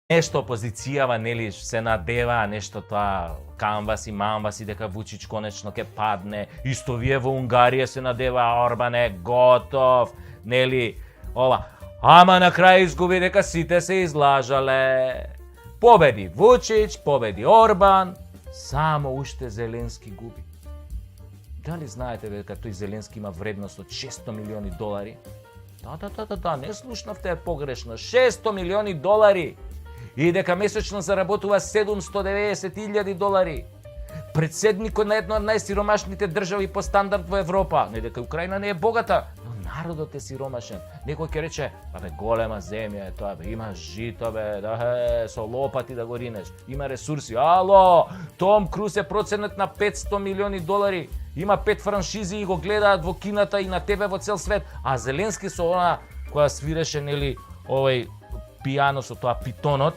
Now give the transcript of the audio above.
нешто опозицијава, нели, се надева нешто тоа камваси, мамваси дека Вучич конечно ќе падне. Исто вие во Унгарија се надева Орбан е готов, нели, ова. Ама на крај изгуби дека сите се излажале. Победи Вучич, победи Орбан, само уште Зеленски губи. Дали знаете дека тој Зеленски има вредност од $600 милиони? Да, не слушнавте погрешно. $600 милиони. И дека месечно заработува $790,000. Председникот на една од најсиромашните држави по стандард во Европа. Не дека Украина не е богата, но народот е сиромашен. Некој ќе рече, бе, голема земја е тоа, бе, има жито, бе, со лопати да го ринеш, има ресурси. Ало, Том Круз е проценет на $500 милиони. Има 5 франшизи и го гледаат во кината и на тебе во цел свет. А Зеленски со она која свиреше, нели, овој пијано со тоа питонот,